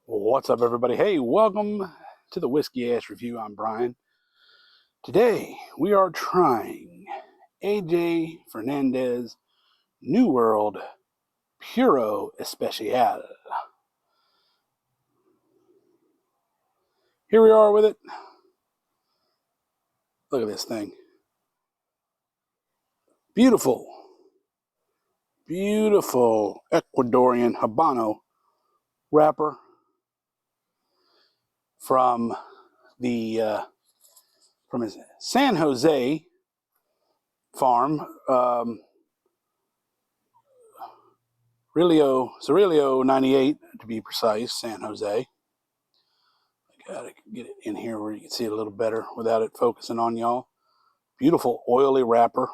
What's up, everybody? Hey, welcome to the Whiskey Ash Review. I'm Brian. Today, we are trying AJ Fernandez New World Puro Especial. Here we are with it. Look at this thing. Beautiful, beautiful Ecuadorian Habano wrapper from his San Jose farm. Cirilio 98 to be precise, San Jose. I gotta get it in here where you can see it a little better without it focusing on y'all. Beautiful oily wrapper.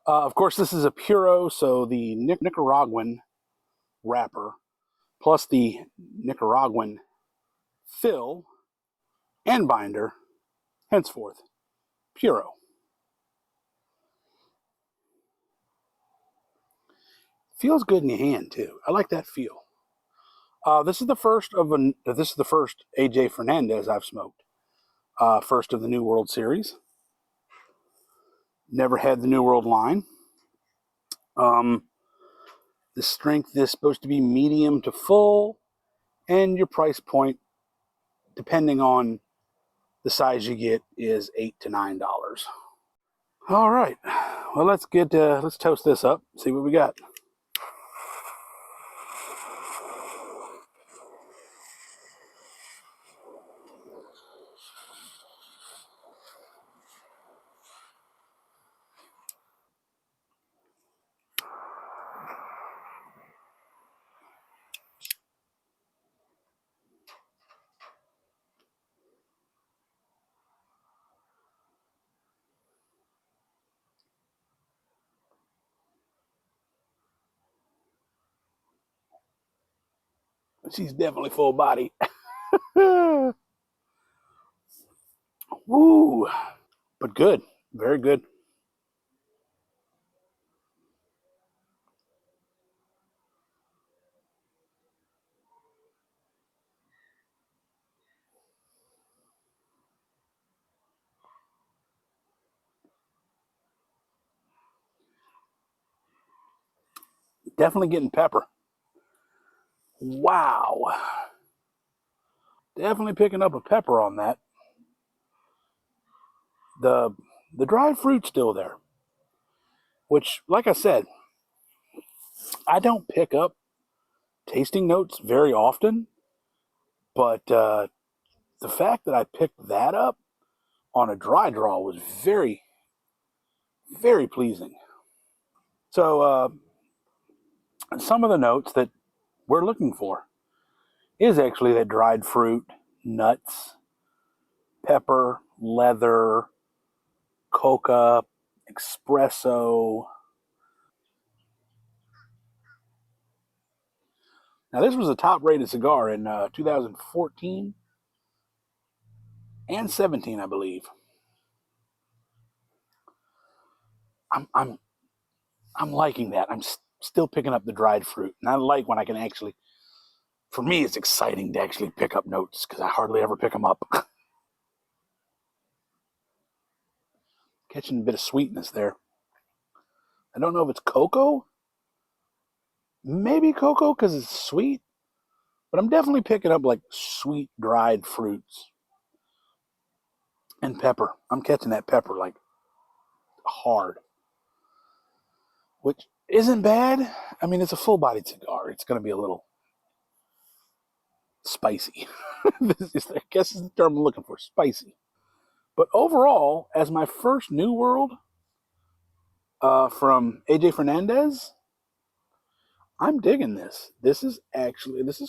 Of course, this is a Puro, so the Nicaraguan wrapper plus the Nicaraguan fill and binder, henceforth, Puro. Feels good in your hand too. I like that feel. This is the first AJ Fernandez I've smoked. First of the New World series. Never had the New World line. The strength is supposed to be medium to full, and your price point, depending on the size you get, is $8 to $9. All right, well, let's toast this up, see what we got. She's definitely full body. Woo, but good, very good. Definitely getting pepper. Wow, definitely picking up a pepper on that. The dried fruit's still there, which, like I said, I don't pick up tasting notes very often, but the fact that I picked that up on a dry draw was very, very pleasing. So some of the notes that we're looking for is actually that dried fruit, nuts, pepper, leather, coca, espresso. Now, this was a top-rated cigar in 2014 and 17, I believe. I'm liking that. I'm still picking up the dried fruit, and I like when I can actually. For me, it's exciting to actually pick up notes because I hardly ever pick them up. Catching a bit of sweetness there. I don't know if it's cocoa. Maybe cocoa because it's sweet, but I'm definitely picking up like sweet dried fruits and pepper. I'm catching that pepper like hard, which isn't bad. I mean, it's a full-bodied cigar. It's going to be a little spicy. I guess is the term I'm looking for, spicy. But overall, as my first New World from AJ Fernandez, I'm digging this. This is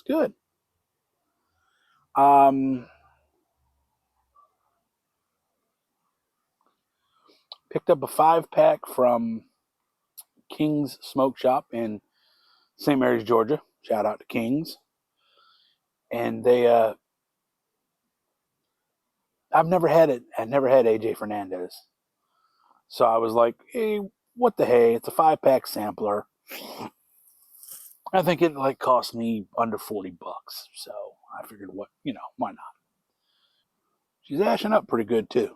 good. Picked up a 5-pack from King's Smoke Shop in St. Mary's, Georgia. Shout out to King's. And they, I've never had it. I never had AJ Fernandez. So I was like, hey, what the hey? It's a 5-pack sampler. I think it like cost me under $40. So I figured, why not? She's ashing up pretty good too.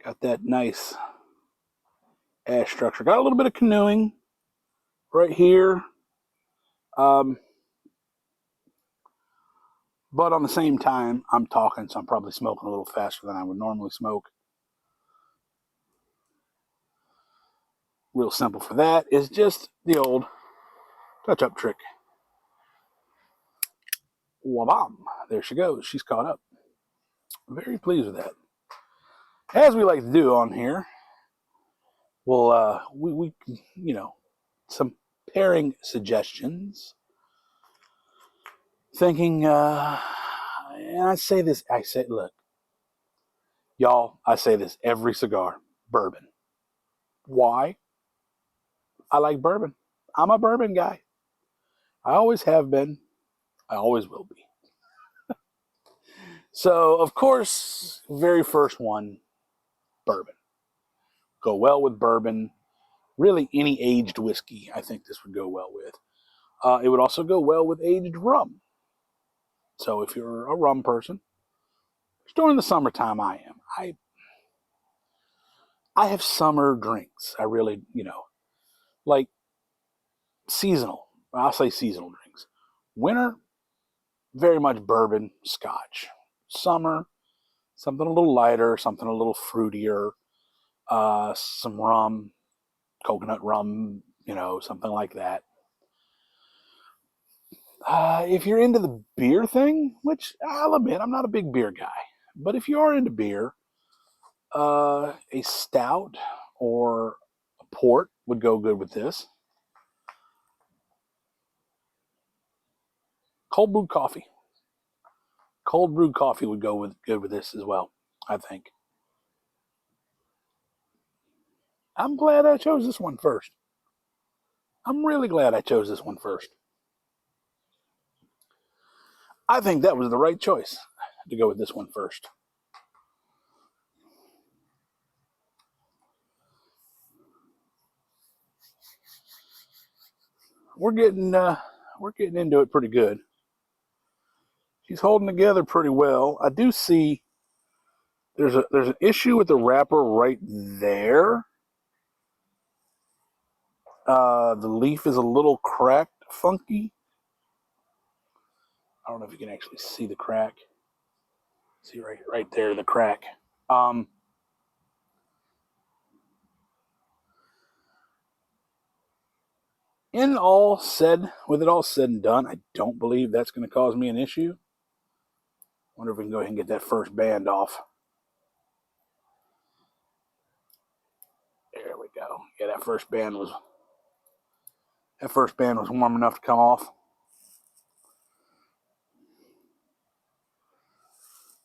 Got that nice ash structure. Got a little bit of canoeing right here. But on the same time, I'm talking, so I'm probably smoking a little faster than I would normally smoke. Real simple for that is just the old touch-up trick. Wabam! There she goes. She's caught up. Very pleased with that. As we like to do on here, we'll we some pairing suggestions. Thinking, and look, y'all, I say this every cigar: bourbon. Why? I like bourbon. I'm a bourbon guy. I always have been. I always will be. So, of course, very first one, bourbon. Go well with bourbon. Really, any aged whiskey, I think this would go well with. It would also go well with aged rum. So, if you're a rum person, during the summertime, I am. I have summer drinks. I really, like seasonal. I'll say seasonal drinks. Winter, very much bourbon, scotch. Summer, something a little lighter, something a little fruitier, some rum, coconut rum, something like that. If you're into the beer thing, which I'll admit I'm not a big beer guy, but if you are into beer, a stout or a port would go good with this. Cold brewed coffee. Cold brewed coffee would go good with this as well, I think. I'm glad I chose this one first. I'm really glad I chose this one first. I think that was the right choice to go with this one first. We're getting into it pretty good. She's holding together pretty well. I do see there's an issue with the wrapper right there. The leaf is a little cracked, funky. I don't know if you can actually see the crack. See right there, the crack. With it all said and done, I don't believe that's going to cause me an issue. Wonder if we can go ahead and get that first band off. There we go. Yeah, that first band was warm enough to come off.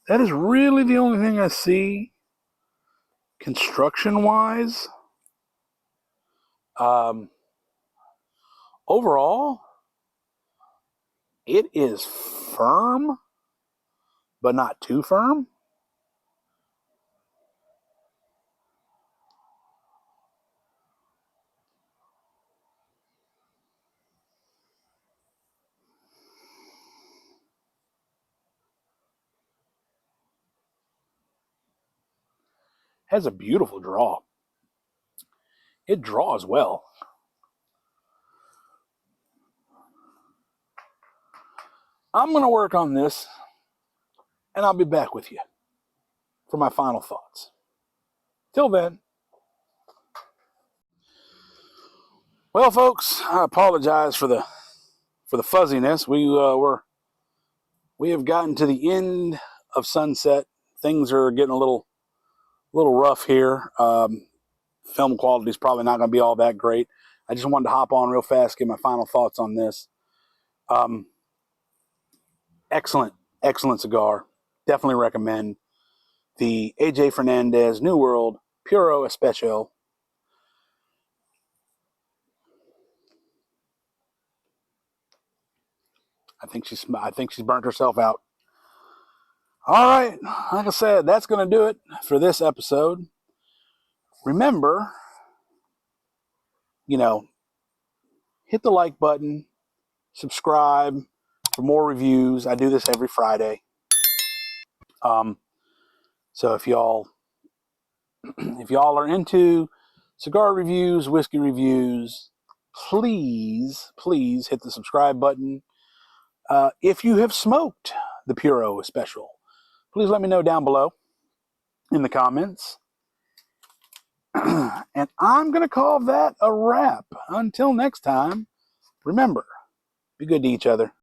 That is really the only thing I see construction-wise. Overall, it is firm, but not too firm. Has a beautiful draw. It draws well. I'm going to work on this, and I'll be back with you for my final thoughts. Till then. Well, folks, I apologize for the fuzziness. We have gotten to the end of sunset. Things are getting a little rough here. Film quality is probably not going to be all that great. I just wanted to hop on real fast, get my final thoughts on this. Excellent cigar. Definitely recommend the AJ Fernandez New World Puro Especial. I think she's burnt herself out. All right, like I said, that's going to do it for this episode. Remember, you know, hit the like button, subscribe for more reviews. I do this every Friday. So if y'all are into cigar reviews, whiskey reviews, please hit the subscribe button. If you have smoked the Puro Especial, please let me know down below in the comments. And I'm going to call that a wrap. Until next time, remember, be good to each other.